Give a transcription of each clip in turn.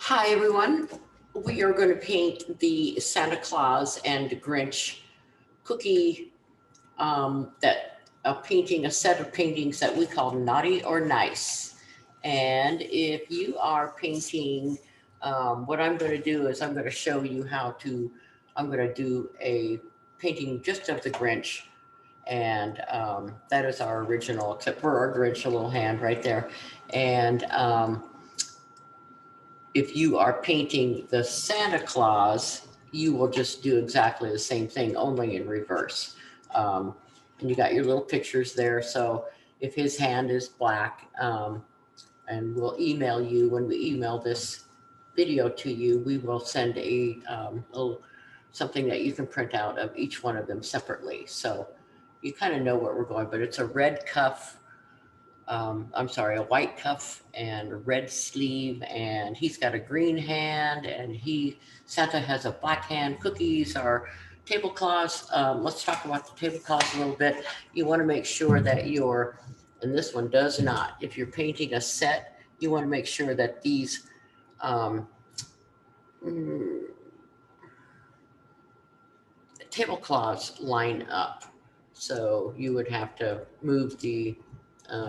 Hi, everyone. We are going to paint the Santa Claus and Grinch cookie, painting a set of paintings that we call Naughty or Nice. And if you are painting, what I'm going to do is I'm going to show you I'm going to do a painting just of the Grinch. And that is our original, except for our Grinch, a little hand right there. And if you are painting the Santa Claus, you will just do exactly the same thing, only in reverse. And you got your little pictures there. So if his hand is black, and we'll email you when we email this video to you, we will send a something that you can print out of each one of them separately. So you kind of know where we're going, but it's a red cuff. A white cuff and a red sleeve, and he's got a green hand, and Santa has a black hand. Cookies are tablecloths. Let's talk about the tablecloths a little bit. You want to make sure that and this one does not, if you're painting a set, you want to make sure that these tablecloths line up. So you would have to move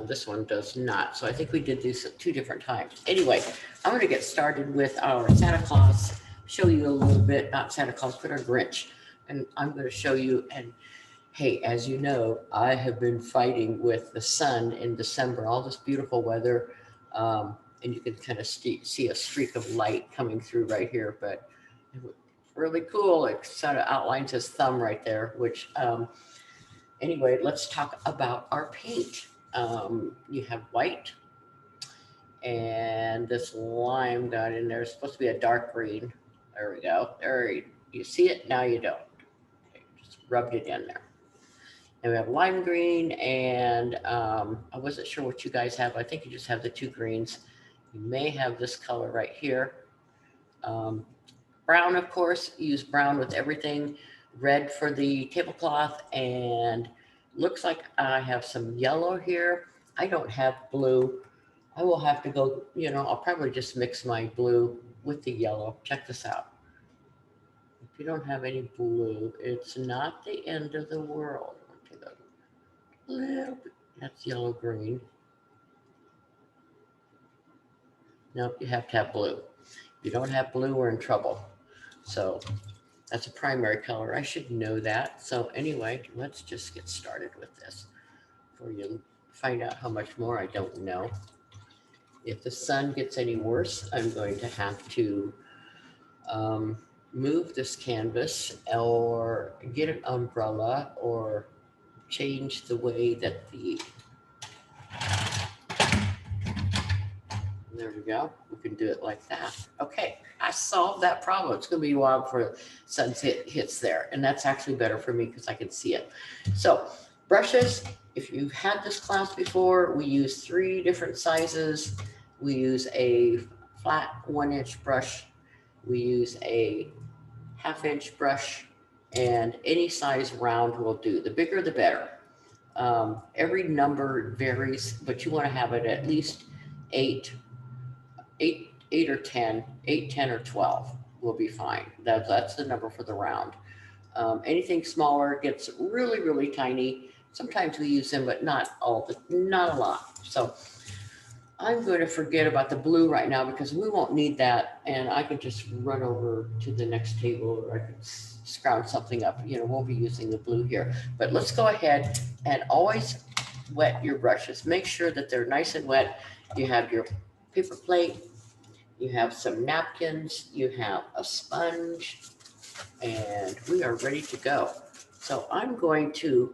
this one does not. So I think we did these at 2 different times. Anyway, I'm going to get started with our Santa Claus, show you a little bit, not Santa Claus, but our Grinch. And I'm going to show you, and hey, as you know, I have been fighting with the sun in December, all this beautiful weather. And you can kind of see a streak of light coming through right here, but really cool. It sort of outlines his thumb right there, which, anyway, let's talk about our paint. You have white, and this lime got in there. It's supposed to be a dark green. There we go. There, you see it? Now you don't. Okay, just rubbed it in there. And we have lime green, and I wasn't sure what you guys have. I think you just have the 2 greens. You may have this color right here. Brown, of course, use brown with everything. Red for the tablecloth, and looks like I have some yellow here. I don't have blue. I will have to go, I'll probably just mix my blue with the yellow. Check this out. If you don't have any blue, it's not the end of the world. Take a little bit. That's yellow green. Nope, you have to have blue. If you don't have blue, we're in trouble. So that's a primary color. I should know that. So anyway, let's just get started with this. Before you find out how much more I don't know. If the sun gets any worse, I'm going to have to move this canvas or get an umbrella or change the way that there we go. We can do it like that. Okay, I solved that problem. It's going to be a while before sun hits there. And that's actually better for me because I can see it. So brushes, if you've had this class before, we use 3 different sizes. We use a flat 1-inch brush. We use a 1/2-inch brush, and any size round will do. The bigger, the better. Every number varies, but you want to have it at least 8 or 10, 8, 10, or 12 will be fine. That's the number for the round. Anything smaller gets really, really tiny. Sometimes we use them, but not a lot. So I'm going to forget about the blue right now because we won't need that. And I can just run over to the next table, or I could scrounge something up. We'll be using the blue here, but let's go ahead and always wet your brushes. Make sure that they're nice and wet. You have your paper plate, you have some napkins, you have a sponge, and we are ready to go. So I'm going to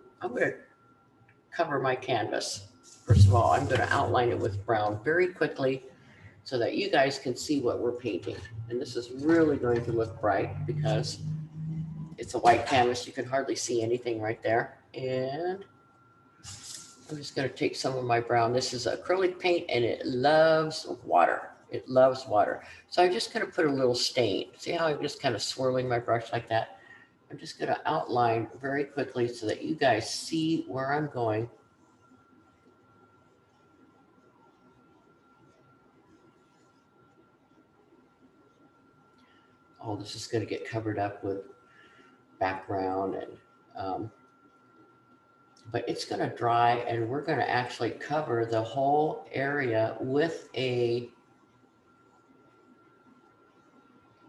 cover my canvas. First of all, I'm going to outline it with brown very quickly so that you guys can see what we're painting. And this is really going to look bright because it's a white canvas. You can hardly see anything right there. And I'm just going to take some of my brown. This is acrylic paint, and it loves water. It loves water. So I'm just going to put a little stain. See how I'm just kind of swirling my brush like that? I'm just going to outline very quickly so that you guys see where I'm going. Oh, this is going to get covered up with background and but it's going to dry, and we're going to actually cover the whole area with a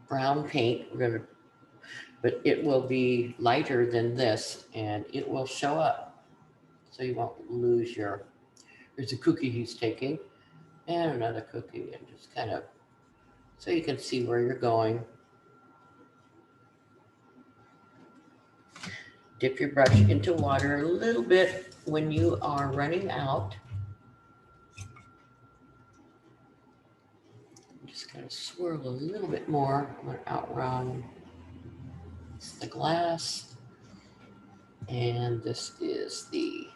brown paint. We're going to, but it will be lighter than this, and it will show up, so you won't lose your. There's a cookie he's taking, and another cookie, and just kind of so you can see where you're going. Dip your brush into water a little bit when you are running out. Just kind of swirl a little bit more. I'm going to outrun the glass. And this is the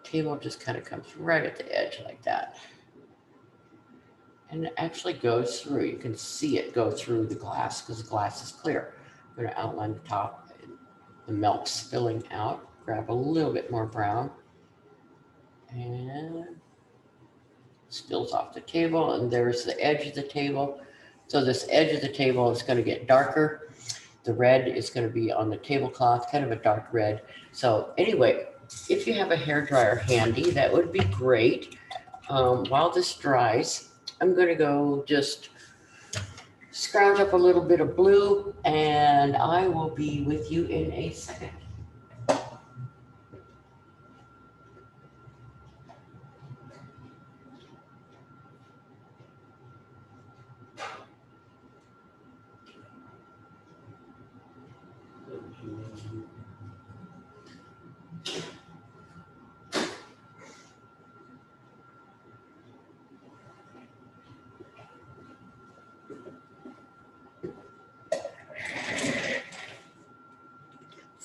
table, just kind of comes right at the edge like that. And it actually goes through. You can see it go through the glass because the glass is clear. I'm going to outline the top. The milk spilling out. Grab a little bit more brown. And spills off the table. And there's the edge of the table. So this edge of the table is going to get darker. The red is going to be on the tablecloth, kind of a dark red. So anyway, if you have a hairdryer handy, that would be great. While this dries, I'm going to go just scrounge up a little bit of blue, and I will be with you in a second.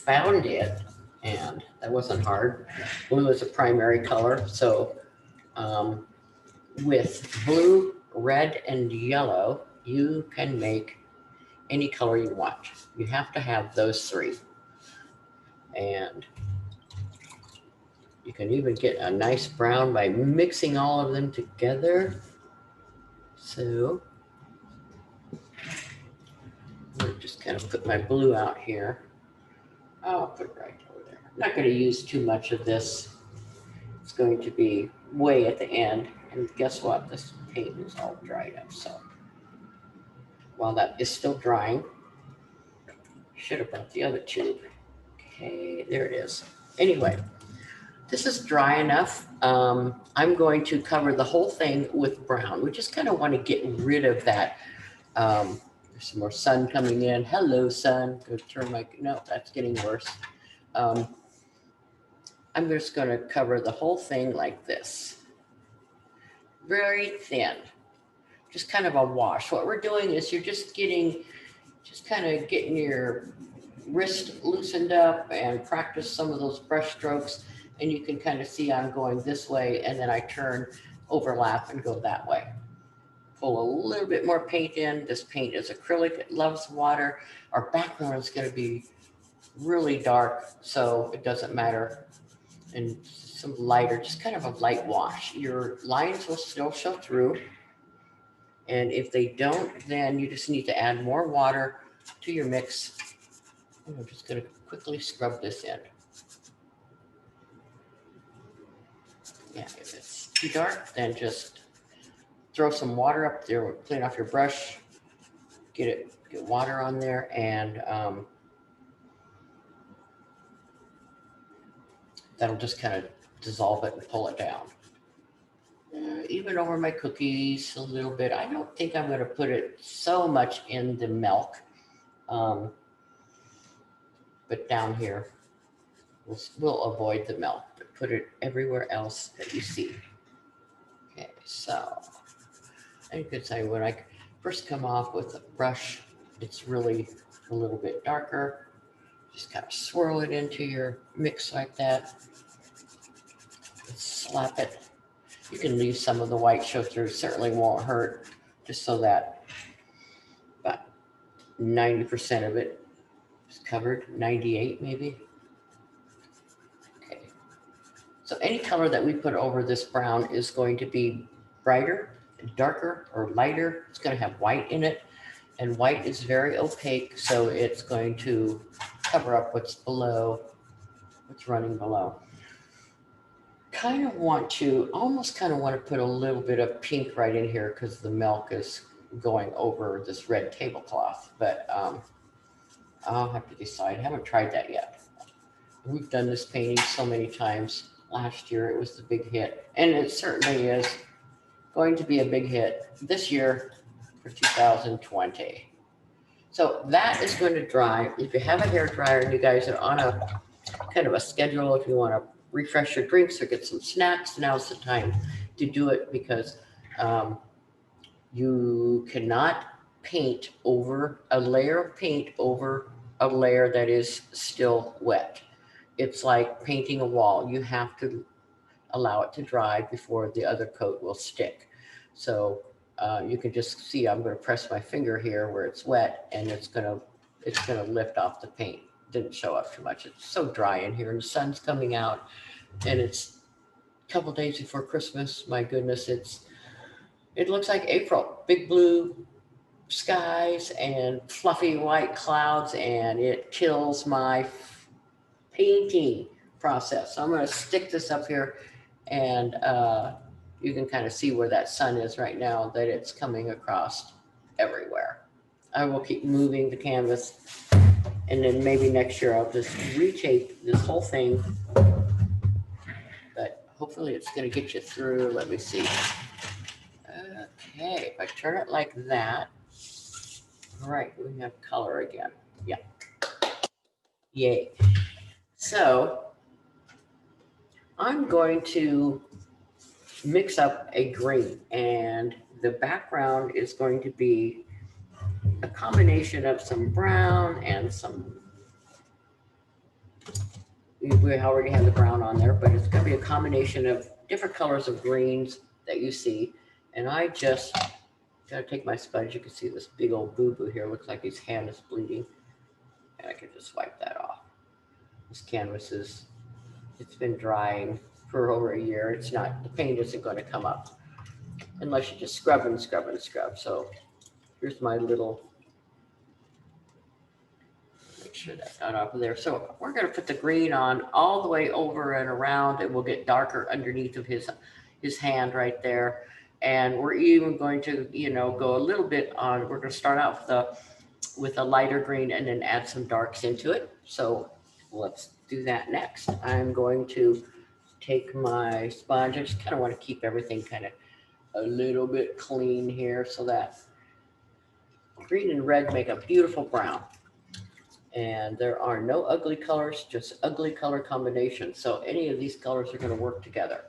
Found it, and that wasn't hard. Blue is a primary color, so with blue, red, and yellow, you can make any color you want. You have to have those three. And you can even get a nice brown by mixing all of them together. So I'm gonna just kind of put my blue out here. I'll put it right over there. I'm not going to use too much of this. It's going to be way at the end. And guess what? This paint is all dried up. So while that is still drying, should have brought the other tube. Okay, there it is. Anyway, this is dry enough. I'm going to cover the whole thing with brown. We just kind of want to get rid of that. There's some more sun coming in. Hello, sun. Go turn my, no, that's getting worse. I'm just going to cover the whole thing like this. Very thin. Just kind of a wash. What we're doing is you're just kind of getting your wrist loosened up and practice some of those brush strokes. And you can kind of see I'm going this way, and then I turn, overlap, and go that way. Pull a little bit more paint in. This paint is acrylic. It loves water. Our background is going to be really dark, so it doesn't matter. And some lighter, just kind of a light wash. Your lines will still show through. And if they don't, then you just need to add more water to your mix. And I'm just going to quickly scrub this in. Yeah, if it's too dark, then just throw some water up there, clean off your brush, get water on there, and that'll just kind of dissolve it and pull it down. Even over my cookies a little bit. I don't think I'm going to put it so much in the milk, but down here, we'll avoid the milk, but put it everywhere else that you see. Okay, so you could say when I first come off with a brush, it's really a little bit darker. Just kind of swirl it into your mix like that. Slap it. You can leave some of the white show through, certainly won't hurt, just so that about 90% of it is covered, 98 maybe. Okay, so any color that we put over this brown is going to be brighter darker or lighter, it's going to have white in it. And white is very opaque, so it's going to cover up what's below, what's running below. Almost kind of want to put a little bit of pink right in here because the milk is going over this red tablecloth, but I'll have to decide. I haven't tried that yet. We've done this painting so many times. Last year it was the big hit, and it certainly is going to be a big hit this year for 2020. So that is going to dry. If you have a hair dryer and you guys are on a kind of a schedule, if you want to refresh your drinks or get some snacks, now's the time to do it, because you cannot paint over a layer of paint over a layer that is still wet. It's like painting a wall. You have to allow it to dry before the other coat will stick. So you can just see I'm going to press my finger here where it's wet, and it's going to lift off the paint. Didn't show up too much. It's so dry in here, and the sun's coming out, and it's a couple days before Christmas. My goodness, it looks like April. Big blue skies and fluffy white clouds, and it kills my painting process. So I'm going to stick this up here, and you can kind of see where that sun is right now, that it's coming across everywhere. I will keep moving the canvas, and then maybe next year I'll just retape this whole thing, but hopefully it's going to get you through. Let me see. Okay, if I turn it like that, all right, we have color again. Yeah. Yay. So I'm going to mix up a green, and the background is going to be a combination of some brown and some, we already have the brown on there, but it's going to be a combination of different colors of greens that you see. And I just got to take my sponge. You can see this big old boo-boo here. Looks like his hand is bleeding, and I can just wipe that off. This canvas it's been drying for over a year. It's not, the paint isn't going to come up unless you just scrub and scrub and scrub. So here's my little, make sure that's not up there. So we're going to put the green on all the way over and around. It will get darker underneath of his hand right there. And we're even going to, go a little bit on, we're going to start out with a lighter green and then add some darks into it. So let's do that next. I'm going to take my sponge. I just kind of want to keep everything kind of a little bit clean here, so that green and red make a beautiful brown. And there are no ugly colors, just ugly color combinations. So any of these colors are going to work together.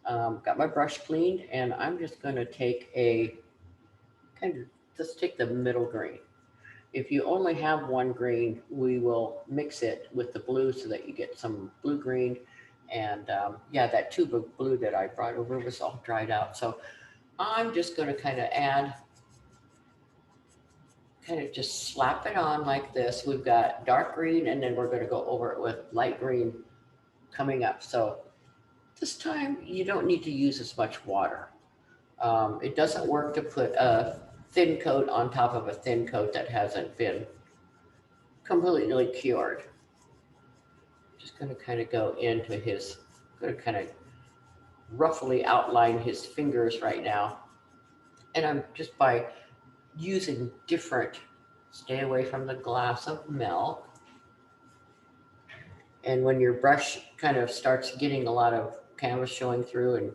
Got my brush cleaned, and I'm just going to take just take the middle green. If you only have one green, we will mix it with the blue so that you get some blue green. And yeah, that tube of blue that I brought over was all dried out. So I'm just going to kind of just slap it on like this. We've got dark green, and then we're going to go over it with light green coming up. So this time you don't need to use as much water. It doesn't work to put a thin coat on top of a thin coat that hasn't been completely cured. Just going to kind of go into going to kind of roughly outline his fingers right now. And I'm just by using different, stay away from the glass of milk. And when your brush kind of starts getting a lot of canvas showing through, and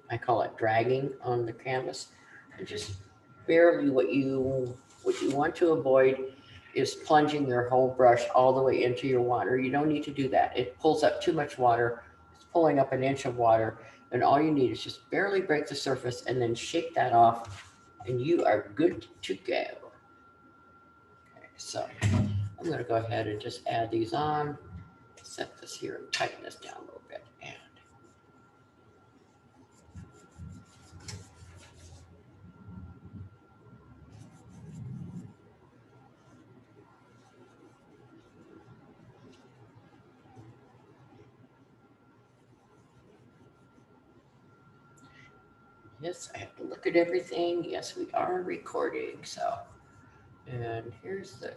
I call it dragging on the canvas, and just barely, what you want to avoid is plunging your whole brush all the way into your water. You don't need to do that. It pulls up too much water. It's pulling up an inch of water, and all you need is just barely break the surface and then shake that off, and you are good to go. Okay, so I'm going to go ahead and just add these on. Set this here and tighten this down a little bit. And Yes, I have to look at everything. Yes, we are recording. So, and here's the,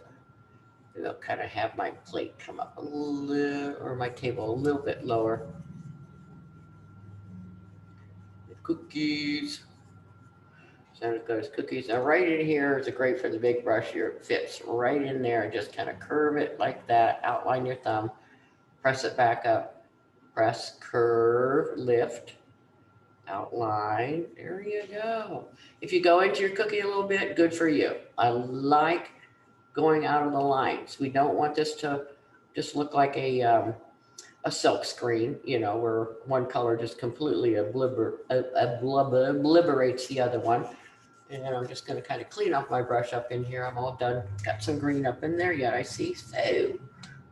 I'll kind of have my plate come up a little, or my table a little bit lower. The cookies. Santa Claus cookies. Now, right in here is great for the big brush here. It fits right in there. Just kind of curve it like that. Outline your thumb. Press it back up. Press, curve, lift. Outline. There you go. If you go into your cookie a little bit, good for you. I like going out of the lines. We don't want this to just look like a silk screen, you know, where one color just completely obliterates the other one. And I'm just going to kind of clean off my brush up in here. I'm all done. Got some green up in there yet, I see. So I'm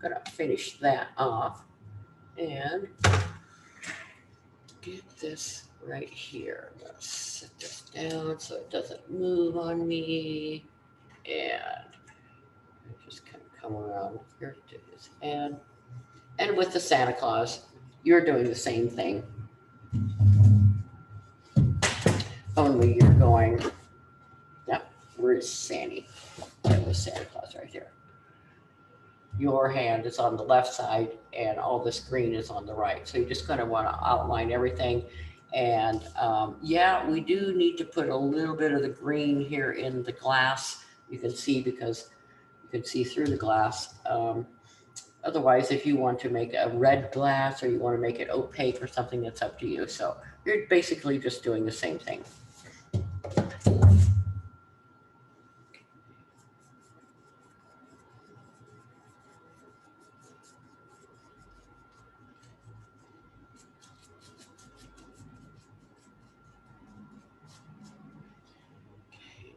going to finish that off and get this right here. I'm going to set this down so it doesn't move on me. And just kind of come around here to his head. And with the Santa Claus, you're doing the same thing. Only you're going, yeah, where's Sandy? There was Santa Claus right here. Your hand is on the left side and all this green is on the right. So you're just going to want to outline everything. And yeah, we do need to put a little bit of the green here in the glass. You can see because you can see through the glass. Otherwise, if you want to make a red glass or you want to make it opaque or something, that's up to you. So you're basically just doing the same thing.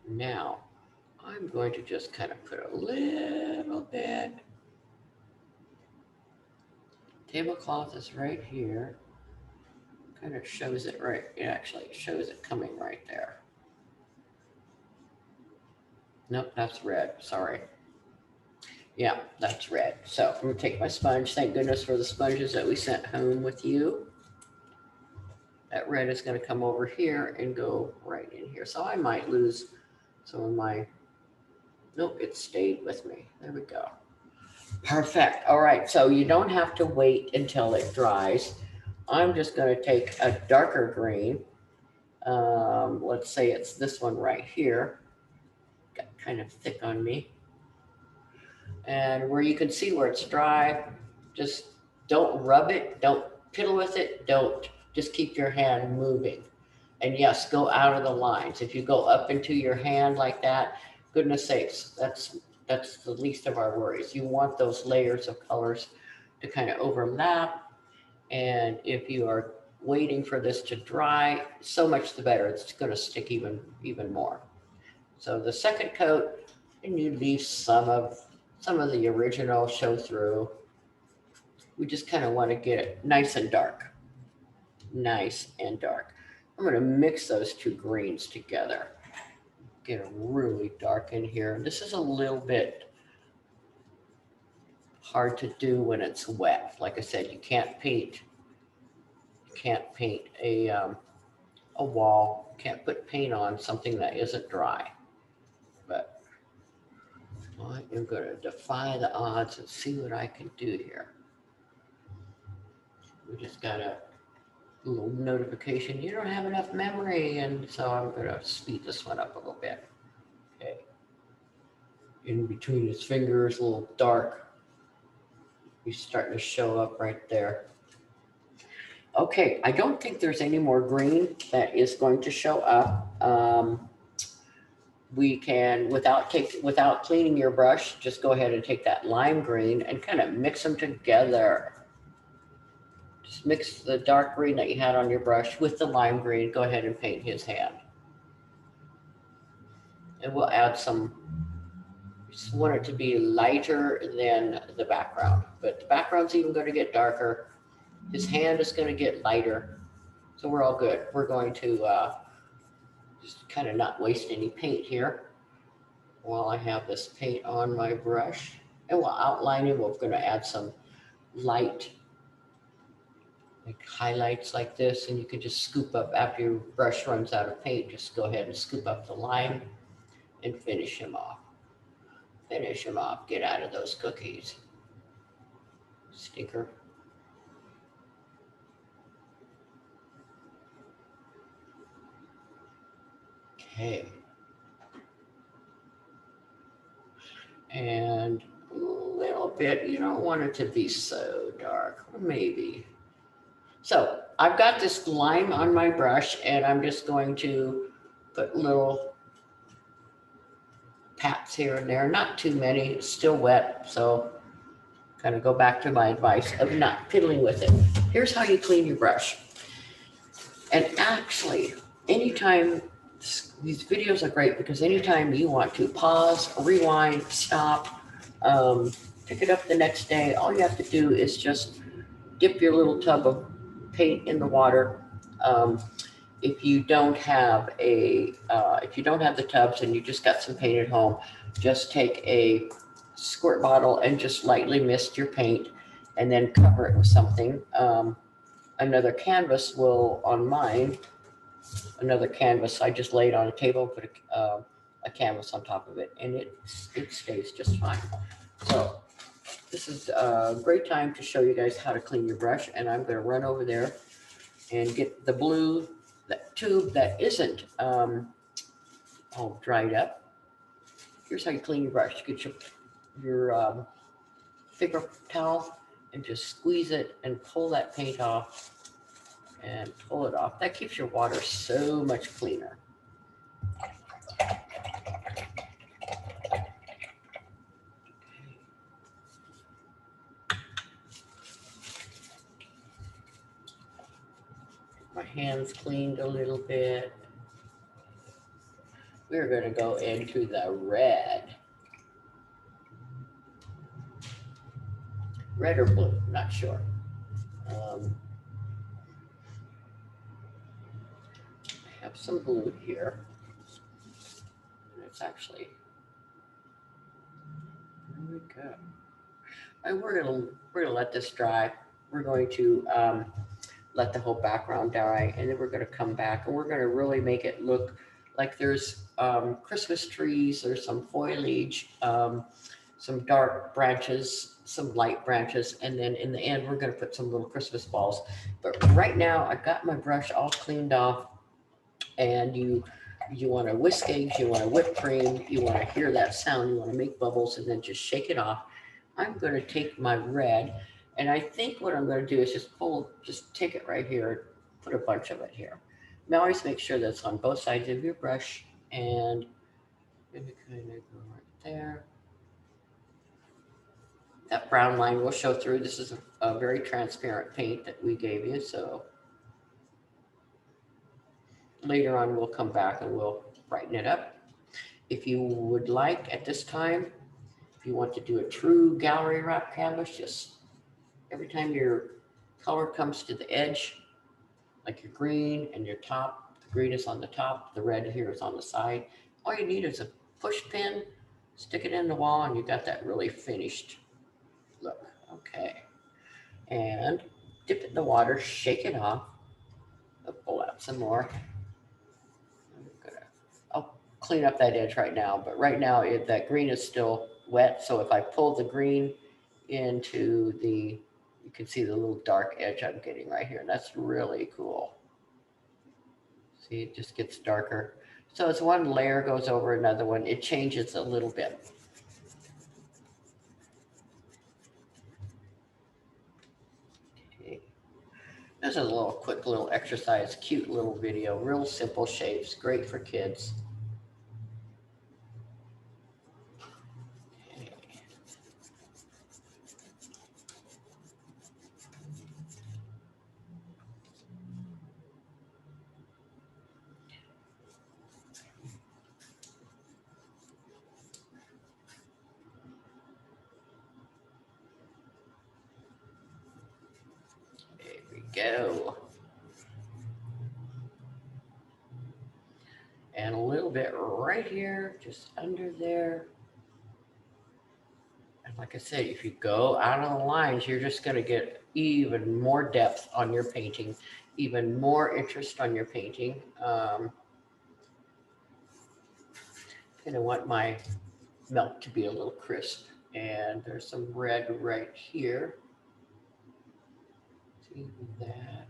Now, I'm going to just kind of put a little bit. Tablecloth is right here. Kind of shows it right, it actually shows it coming right there. Nope, that's red, sorry. Yeah, that's red. So I'm gonna take my sponge. Thank goodness for the sponges that we sent home with you. That red is gonna come over here and go right in here. So I might lose some of my, nope, it stayed with me. There we go. Perfect. All right, so you don't have to wait until it dries. I'm just gonna take a darker green. Let's say it's this one right here. Got kind of thick on me. And where you can see where it's dry, just don't rub it, don't piddle with it, don't, just keep your hand moving. And yes, go out of the lines. If you go up into your hand like that, goodness sakes, that's the least of our worries. You want those layers of colors to kind of overlap. And if you are waiting for this to dry, so much the better. It's going to stick even more. So the second coat, and you leave some of the original show through. We just kind of want to get it nice and dark. Nice and dark. I'm going to mix those two greens together. Get it really dark in here. This is a little bit hard to do when it's wet. Like I said, you can't paint a wall. You can't put paint on something that isn't dry. But I am going to defy the odds and see what I can do here. We just got a little notification. You don't have enough memory. And so I'm going to speed this one up a little bit. Okay. In between his fingers, a little dark. He's starting to show up right there. Okay, I don't think there's any more green that is going to show up. We can, without cleaning your brush, just go ahead and take that lime green and kind of mix them together. Just mix the dark green that you had on your brush with the lime green. Go ahead and paint his hand. And we'll add some, just want it to be lighter than the background, but the background's even going to get darker. His hand is going to get lighter. So we're all good. We're going to just kind of not waste any paint here while I have this paint on my brush. And while outlining, we're going to add some light like highlights like this, and you can just scoop up after your brush runs out of paint. Just go ahead and scoop up the line and finish him off. Finish him off. Get out of those cookies. Stinker. Okay. And a little bit, you don't want it to be so dark, or maybe. So I've got this lime on my brush, and I'm just going to put little pats here and there, not too many, it's still wet, so kind of go back to my advice of not fiddling with it. Here's how you clean your brush. And actually, anytime, these videos are great because anytime you want to pause, rewind, stop, pick it up the next day, all you have to do is just dip your little tub of paint in the water. If you don't have the tubs and you just got some paint at home, just take a squirt bottle and just lightly mist your paint and then cover it with something. Another canvas on mine, another canvas, I just laid on a table, put a canvas on top of it, and it stays just fine. So this is a great time to show you guys how to clean your brush, and I'm going to run over there and get the blue tube that isn't all dried up. Here's how you clean your brush. Get your paper towel and just squeeze it and pull that paint off and pull it off. That keeps your water so much cleaner. My hands cleaned a little bit. We're going to go into the red. Red or blue, not sure. I have some blue here. It's actually, there we go. And we're gonna let this dry. We're going to let the whole background dry, and then we're going to come back and we're going to really make it look like there's Christmas trees, there's some foliage, some dark branches, some light branches, and then in the end we're going to put some little Christmas balls. But right now I've got my brush all cleaned off, and you want to whisk eggs, you want to whip cream, you want to hear that sound, you want to make bubbles, and then just shake it off. I'm going to take my red, and I think what I'm going to do is just take it right here, put a bunch of it here. Now always make sure that's on both sides of your brush, and kind of go right there. That brown line will show through. This is a very transparent paint that we gave you, so later on we'll come back and we'll brighten it up. If you would like at this time, if you want to do a true gallery wrap canvas, just every time your color comes to the edge, like your green and your top, the green is on the top, the red here is on the side. All you need is a push pin, stick it in the wall, and you got that really finished look. Okay. And dip it in the water, shake it off. I'll pull out some more. I'll clean up that edge right now, but right now that green is still wet. So if I pull the green into you can see the little dark edge I'm getting right here. And that's really cool. See, it just gets darker. So as one layer goes over another one, it changes a little bit. Okay. This is a little quick little exercise, cute little video, real simple shapes, great for kids. Go. And a little bit right here, just under there. And like I said, if you go out of the lines, you're just going to get even more depth on your painting, even more interest on your painting. And I want my milk to be a little crisp. And there's some red right here. See that?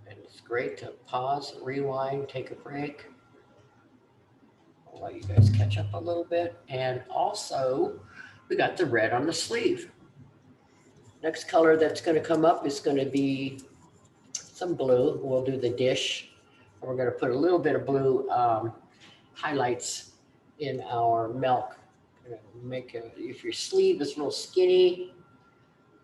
And it's great to pause, rewind, take a break. I'll let you guys catch up a little bit. And also, we got the red on the sleeve. Next color that's going to come up is going to be some blue. We'll do the dish. And we're going to put a little bit of blue highlights in our milk. Make it, if your sleeve is a little skinny,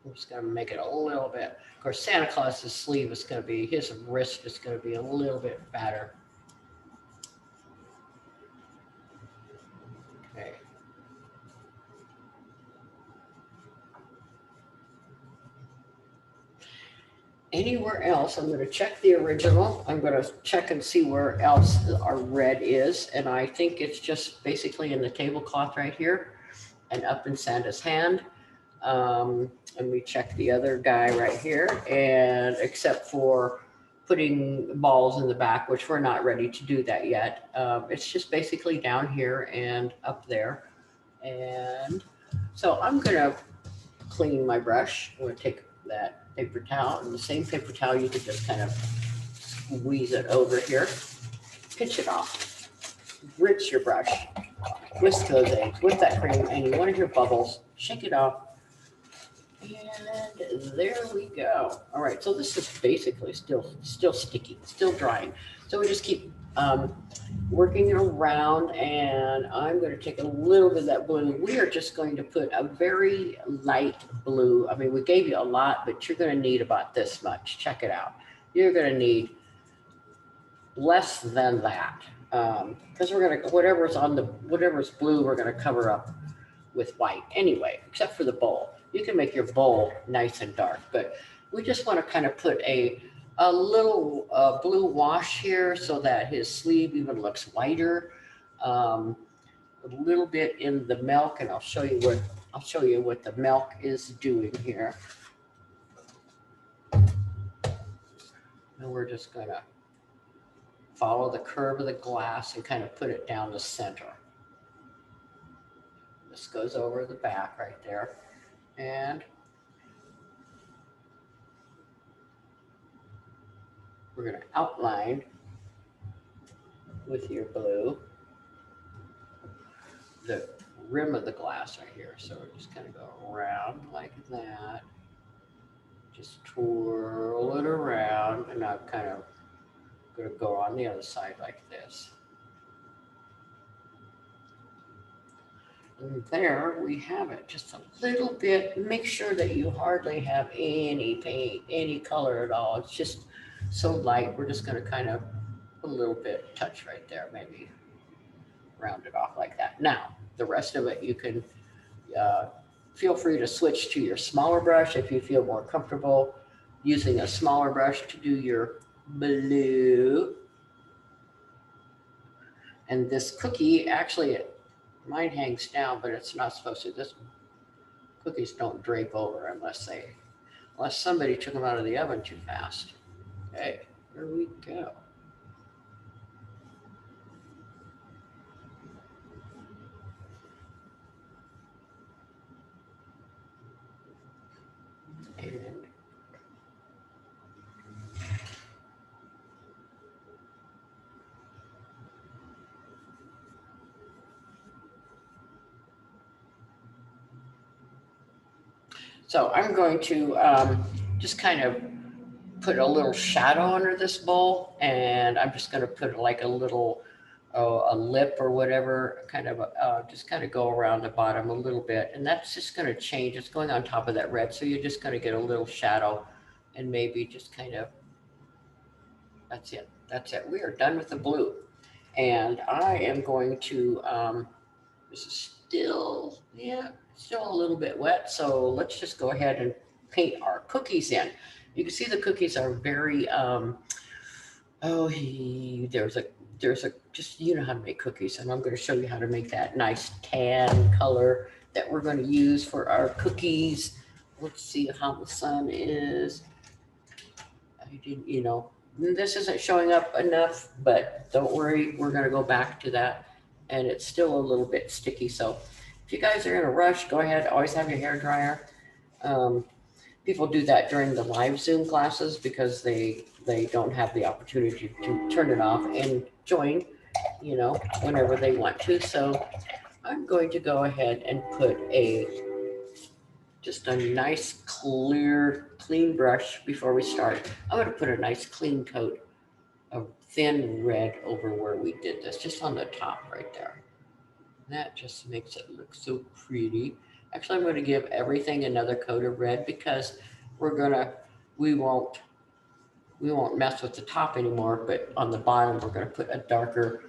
I'm just going to make it a little bit. Of course, Santa Claus's sleeve is going to be, his wrist is going to be a little bit fatter. Okay. Anywhere else, I'm going to check the original. I'm going to check and see where else our red is. And I think it's just basically in the tablecloth right here and up in Santa's hand. And we check the other guy right here, and except for putting balls in the back, which we're not ready to do that yet. It's just basically down here and up there. And so I'm going to clean my brush. I'm going to take that paper towel, and the same paper towel, you can just kind of squeeze it over here, pinch it off, rinse your brush, whisk those eggs with that cream, and you want to hear bubbles, shake it off, and there we go. All right, so this is basically still sticky, still drying. So we just keep working it around, and I'm going to take a little bit of that blue. We are just going to put a very light blue. I mean, we gave you a lot, but you're going to need about this much. Check it out. You're going to need less than that, because we're going to, whatever's blue, we're going to cover up with white anyway, except for the bowl. You can make your bowl nice and dark, but we just want to kind of put a little blue wash here so that his sleeve even looks whiter. A little bit in the milk, and I'll show you what the milk is doing here. And we're just gonna follow the curve of the glass and kind of put it down the center. This goes over the back right there. And we're going to outline with your blue the rim of the glass right here. So we're just going to go around like that. Just twirl it around, and I'm kind of going to go on the other side like this. And there we have it, just a little bit. Make sure that you hardly have any paint, any color at all. It's just so light. We're just going to kind of put a little bit touch right there, maybe round it off like that. Now, the rest of it, you can feel free to switch to your smaller brush if you feel more comfortable using a smaller brush to do your blue. And this cookie, actually, mine hangs down, but it's not supposed to. This cookies don't drape over unless somebody took them out of the oven too fast. Okay, here we go. And so I'm going to just kind of put a little shadow under this bowl, and I'm just going to put like a little a lip or whatever, kind of just kind of go around the bottom a little bit, and that's just going to change. It's going on top of that red, so you're just going to get a little shadow, and maybe just kind of, that's it. We are done with the blue, and I am going to, this is still a little bit wet, so let's just go ahead and paint our cookies in. You can see the cookies are very, there's a, just, you know how to make cookies, and I'm going to show you how to make that nice tan color that we're going to use for our cookies. let's see how the sun is. I didn't, you know, this isn't showing up enough, but don't worry, we're gonna go back to that. And it's still a little bit sticky, so if you guys are in a rush, go ahead, always have your hair dryer. People do that during the live Zoom classes because they don't have the opportunity to turn it off and join, you know, whenever they want to. So I'm going to go ahead and put just a nice clear, clean brush before we start. I'm going to put a nice clean coat of thin red over where we did this, just on the top right there. That just makes it look so pretty. Actually, I'm going to give everything another coat of red because we won't mess with the top anymore, but on the bottom, we're going to put a darker,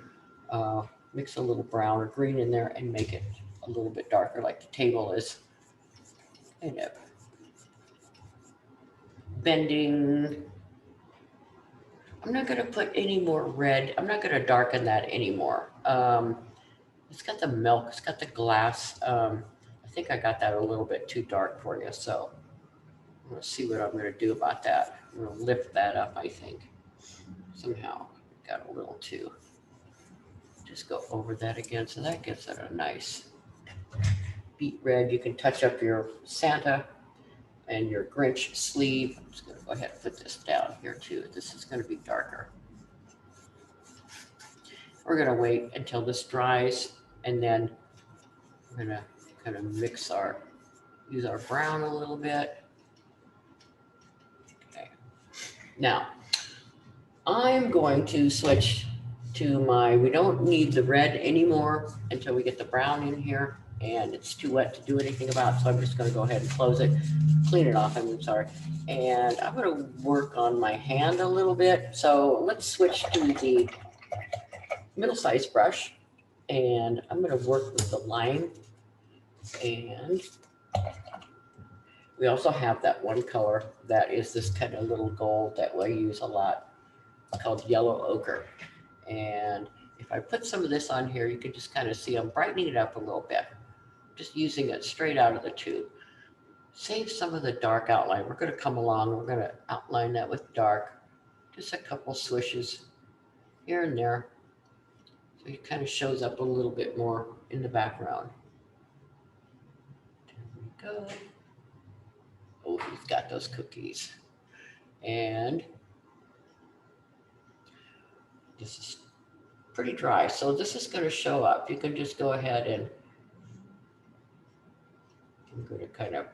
mix a little brown or green in there and make it a little bit darker like the table is. Kind of bending. I'm not going to put any more red. I'm not going to darken that anymore. It's got the milk, it's got the glass. I think I got that a little bit too dark for you, so I'm going to see what I'm going to do about that. I'm going to lift that up, I think. Somehow got a little too. Just go over that again, so that gives it a nice beet red. You can touch up your Santa and your Grinch sleeve. I'm just going to go ahead and put this down here too. This is going to be darker. We're going to wait until this dries, and then we're going to kind of use our brown a little bit. Okay. Now, I'm going to switch to we don't need the red anymore until we get the brown in here, and it's too wet to do anything about, so I'm just going to go ahead and close it, clean it off, I'm sorry. And I'm going to work on my hand a little bit. So let's switch to the middle-sized brush, and I'm going to work with the line. And we also have that one color that is this kind of little gold that we use a lot called yellow ochre. And if I put some of this on here, you can just kind of see I'm brightening it up a little bit, just using it straight out of the tube. Save some of the dark outline. We're going to come along, we're going to outline that with dark, just a couple swishes here and there. So it kind of shows up a little bit more in the background. There we go. Oh, he's got those cookies. And this is pretty dry, so this is going to show up. You can just go ahead and I'm going to kind of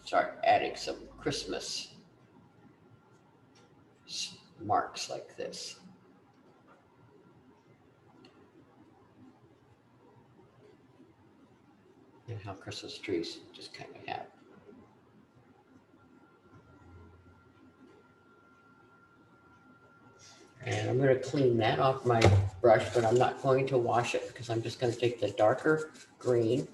start adding some Christmas marks like this. And how Christmas trees just kind of have. And I'm going to clean that off my brush, but I'm not going to wash it because I'm just going to take the darker green,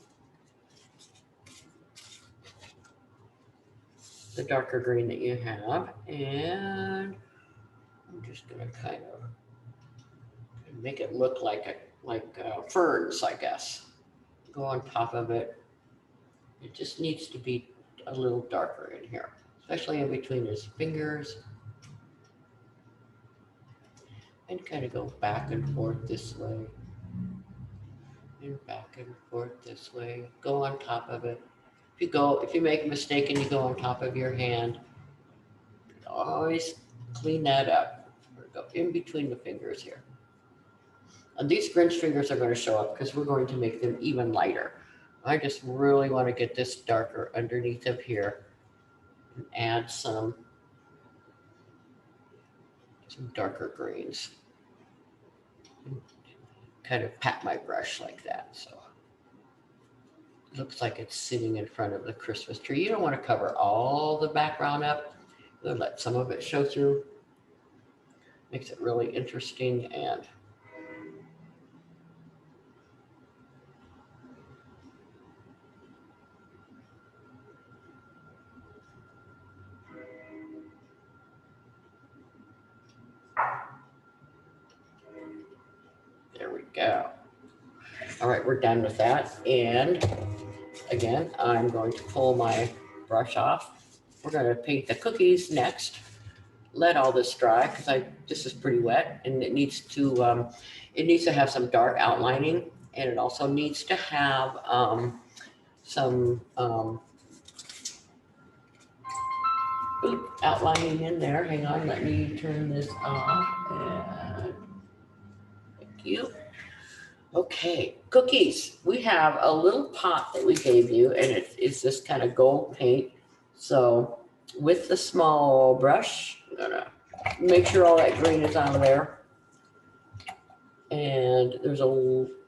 that you have, and I'm just going to kind of make it look like ferns, I guess. Go on top of it. It just needs to be a little darker in here, especially in between his fingers. And kind of go back and forth this way. And back and forth this way. Go on top of it. If you make a mistake and you go on top of your hand, always clean that up. Go in between the fingers here. And these Grinch fingers are going to show up because we're going to make them even lighter. I just really want to get this darker underneath of here and add some darker greens. And kind of pat my brush like that. So it looks like it's sitting in front of the Christmas tree. You don't want to cover all the background up. You'll let some of it show through. Makes it really interesting. And there we go. All right, we're done with that. And again, I'm going to pull my brush off. We're gonna paint the cookies next. Let all this dry because this is pretty wet, and it needs to have some dark outlining, and it also needs to have some outlining in there. Hang on, let me turn this off. And thank you. Okay, cookies. We have a little pot that we gave you, and it's this kind of gold paint. So with the small brush, I'm gonna make sure all that green is out of there. And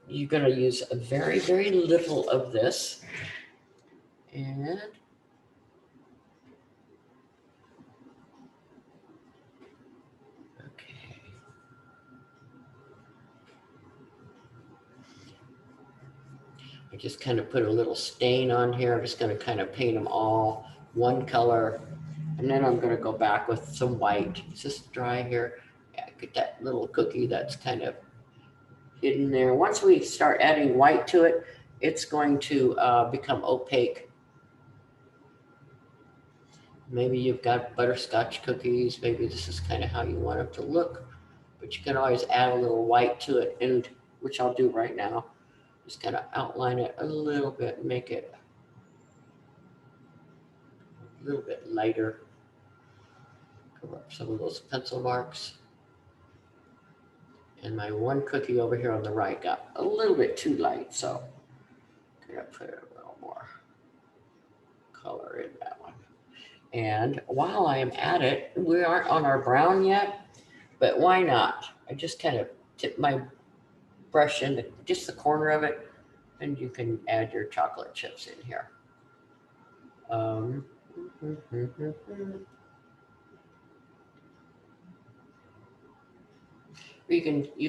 you're gonna use a very, very little of this. And okay. I just kind of put a little stain on here. I'm just gonna kind of paint them all one color. And then I'm gonna go back with some white. It's just dry here. Yeah, get that little cookie that's kind of hidden there. Once we start adding white to it, it's going to become opaque. Maybe you've got butterscotch cookies. Maybe this is kind of how you want them to look, but you can always add a little white to it, and which I'll do right now. Just kind of outline it a little bit, make it a little bit lighter. Cover up some of those pencil marks. And my one cookie over here on the right got a little bit too light, so I'm gonna put a little more color in that one. And while I am at it, we aren't on our brown yet, but why not? I just kind of tip my brush into just the corner of it, and you can add your chocolate chips in here. You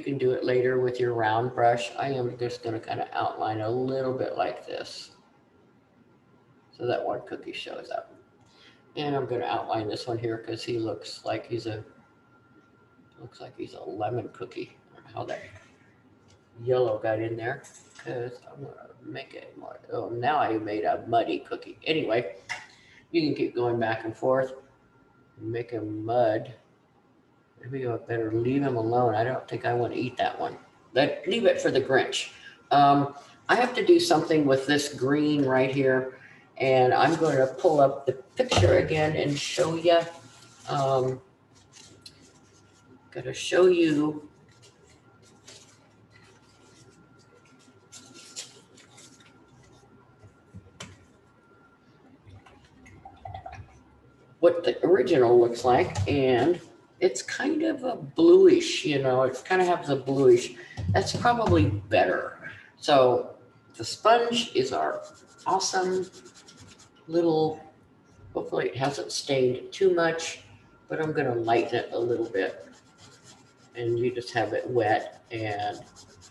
can do it later with your round brush. I am just going to kind of outline a little bit like this, so that one cookie shows up. And I'm going to outline this one here because he looks like he's a lemon cookie. I don't know how that yellow got in there, because I'm going to make it more. Oh, now I made a muddy cookie. Anyway, you can keep going back and forth and make a mud. Maybe I better leave him alone. I don't think I want to eat that one. Leave it for the Grinch. I have to do something with this green right here, and I'm going to pull up the picture again and show you. Going to show you what the original looks like, and it's kind of a bluish, you know, it kind of has a bluish. That's probably better. So the sponge is our awesome little, hopefully it hasn't stained too much, but I'm gonna lighten it a little bit. And you just have it wet, and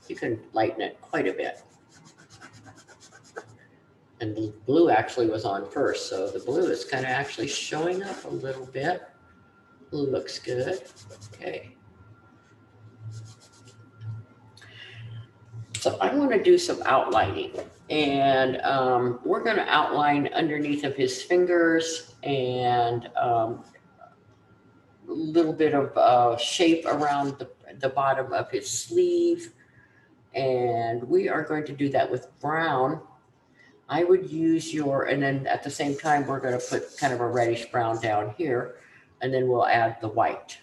you can lighten it quite a bit. And the blue actually was on first, so the blue is kind of actually showing up a little bit. Looks good. Okay. So I want to do some outlining, and we're going to outline underneath of his fingers and a little bit of shape around the bottom of his sleeve. And we are going to do that with brown. I would use and then at the same time, we're going to put kind of a reddish brown down here. And then we'll add the white.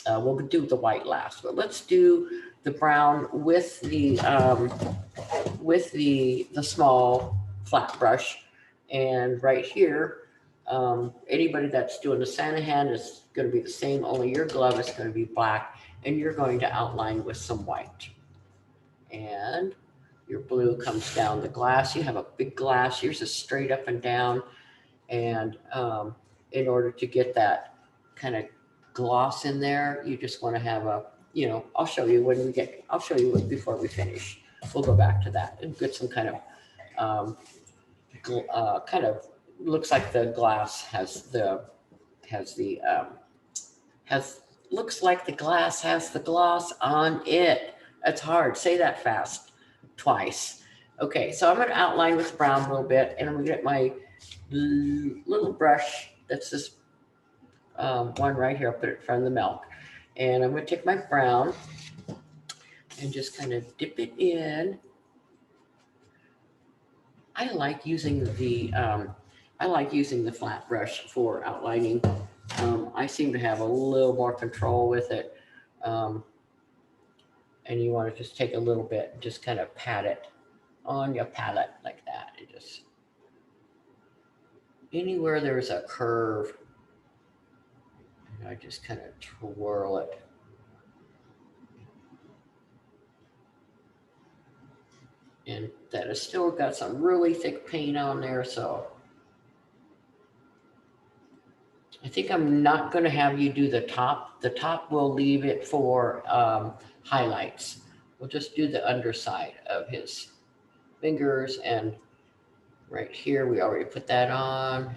We'll do the white last, but let's do the brown with the small flat brush. And right here, anybody that's doing the Santa hand is going to be the same, only your glove is going to be black, and you're going to outline with some white. And your blue comes down the glass. You have a big glass. Yours is straight up and down. And in order to get that kind of gloss in there, you just want to have I'll show you before we finish. We'll go back to that and get some kind of looks like the glass looks like the glass has the gloss on it. That's hard. Say that fast twice. Okay, so I'm going to outline with brown a little bit, and I'm going to get my little brush. That's this one right here. I'll put it in front of the milk. And I'm going to take my brown and just kind of dip it in. I like using the flat brush for outlining. I seem to have a little more control with it. And you want to just take a little bit, just kind of pat it on your palette like that. And just anywhere there's a curve, I just kind of twirl it. And that has still got some really thick paint on there, so I think I'm not going to have you do the top. The top we'll leave it for highlights. We'll just do the underside of his fingers, and right here we already put that on.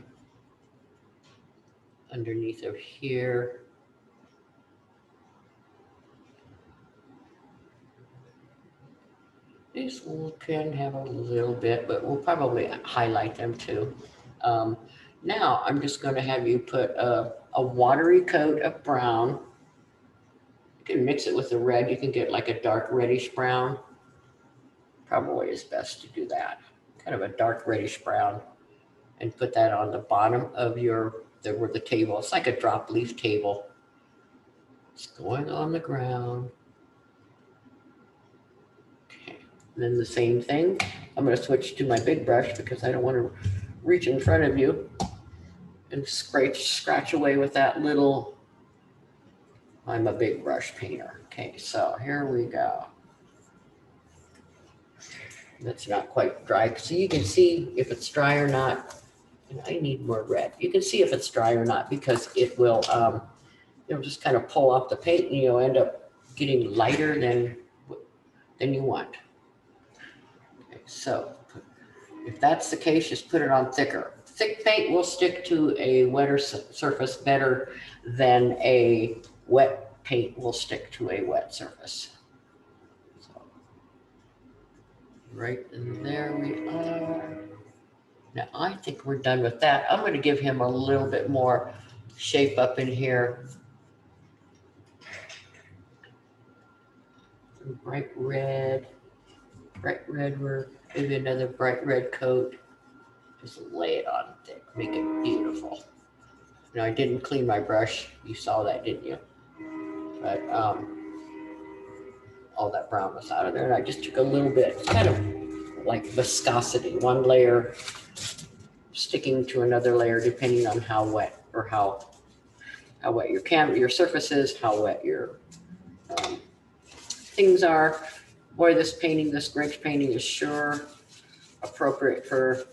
Underneath of here. These can have a little bit, but we'll probably highlight them too. Now I'm just going to have you put a watery coat of brown. You can mix it with the red. You can get like a dark reddish brown. Probably is best to do that. Kind of a dark reddish brown, and put that on the bottom of where the table. It's like a drop leaf table. It's going on the ground. Okay. And then the same thing. I'm going to switch to my big brush because I don't want to reach in front of you and scratch away with that little. I'm a big brush painter. Okay, so here we go. That's not quite dry, so you can see if it's dry or not. And I need more red. You can see if it's dry or not because it will it'll just kind of pull off the paint, and you'll end up getting lighter than you want. Okay, so if that's the case, just put it on thicker. Thick paint will stick to a wetter surface better than a wet paint will stick to a wet surface. So right in there we are. Now I think we're done with that. I'm going to give him a little bit more shape up in here. Some bright red, maybe another bright red coat. Just lay it on thick, make it beautiful. Now I didn't clean my brush. You saw that, didn't you? But all that brown was out of there, and I just took a little bit, kind of like viscosity, one layer sticking to another layer, depending on how wet or how wet your surface is, how wet your things are. Boy, this Grinch painting is sure appropriate for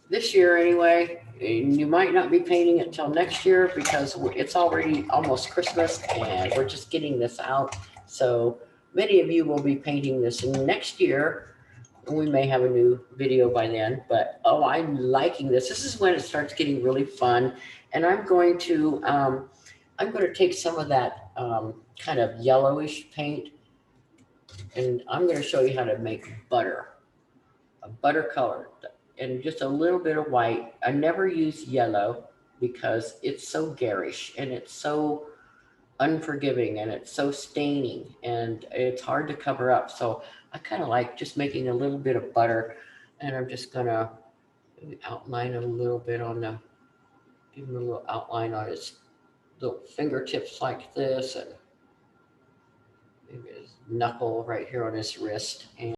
this year anyway. You might not be painting it till next year because it's already almost Christmas and we're just getting this out. So many of you will be painting this next year. We may have a new video by then, but oh, I'm liking this. This is when it starts getting really fun. And I'm going to take some of that kind of yellowish paint, and I'm going to show you how to make a butter color, and just a little bit of white. I never use yellow because it's so garish and it's so unforgiving and it's so staining and it's hard to cover up. So I kind of like just making a little bit of butter, and I'm just gonna outline it a little bit give him a little outline on his little fingertips like this, and maybe his knuckle right here on his wrist. And